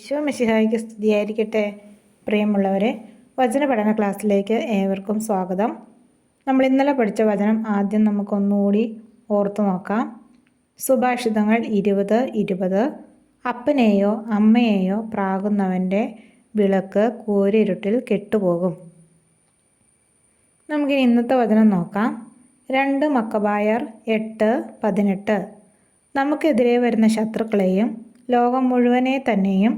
ഈശോ മിശിഹായ്ക്ക് സ്തുതിയായിരിക്കട്ടെ. പ്രിയമുള്ളവരെ, വചന പഠന ക്ലാസ്സിലേക്ക് ഏവർക്കും സ്വാഗതം. നമ്മൾ ഇന്നലെ പഠിച്ച വചനം ആദ്യം നമുക്കൊന്നുകൂടി ഓർത്തു നോക്കാം. സുഭാഷിതങ്ങൾ 20:20. അപ്പനെയോ അമ്മയെയോ പ്രാകുന്നവൻ്റെ വിളക്ക് കൂരിരുട്ടിൽ കെട്ടുപോകും. നമുക്ക് ഇന്നത്തെ വചനം നോക്കാം. 2 മക്കബായർ 8:18. നമുക്കെതിരെ വരുന്ന ശത്രുക്കളെയും ലോകം മുഴുവനെ തന്നെയും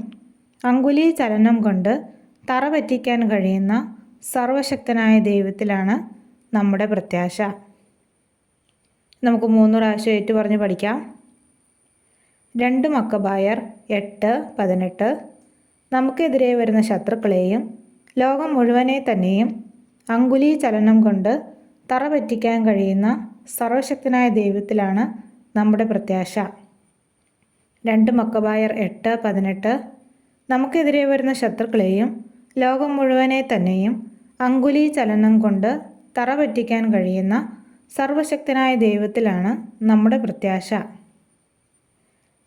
അങ്കുലി ചലനം കൊണ്ട് തറ പറ്റിക്കാൻ കഴിയുന്ന സർവശക്തനായ ദൈവത്തിലാണ് നമ്മുടെ പ്രത്യാശ. നമുക്ക് 3 പ്രാവശ്യം ഏറ്റു പറഞ്ഞ് പഠിക്കാം. 2 മക്കബായർ 8:18. നമുക്കെതിരെ വരുന്ന ശത്രുക്കളെയും ലോകം മുഴുവനെ തന്നെയും അങ്കുലി ചലനം കൊണ്ട് തറ പറ്റിക്കാൻ കഴിയുന്ന സർവശക്തനായ ദൈവത്തിലാണ് നമ്മുടെ പ്രത്യാശ. 2 മക്കബായർ 8:18. നമുക്കെതിരെ വരുന്ന ശത്രുക്കളെയും ലോകം മുഴുവനെ തന്നെയും അങ്കുലി ചലനം കൊണ്ട് തറ പറ്റിക്കാൻ കഴിയുന്ന സർവശക്തനായ ദൈവത്തിലാണ് നമ്മുടെ പ്രത്യാശ.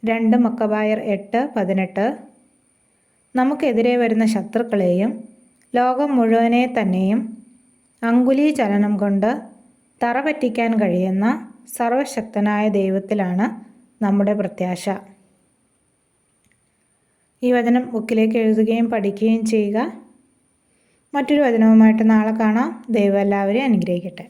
2 മക്കബായർ 8:18. നമുക്കെതിരെ വരുന്ന ശത്രുക്കളെയും ലോകം മുഴുവനെ തന്നെയും അങ്കുലി ചലനം കൊണ്ട് തറ പറ്റിക്കാൻ കഴിയുന്ന സർവശക്തനായ ദൈവത്തിലാണ് നമ്മുടെ പ്രത്യാശ. ഈ വചനം ബുക്കിലേക്ക് എഴുതുകയും പഠിക്കുകയും ചെയ്യുക. മറ്റൊരു വചനവുമായിട്ട് നാളെ കാണാം. ദൈവം എല്ലാവരെയും അനുഗ്രഹിക്കട്ടെ.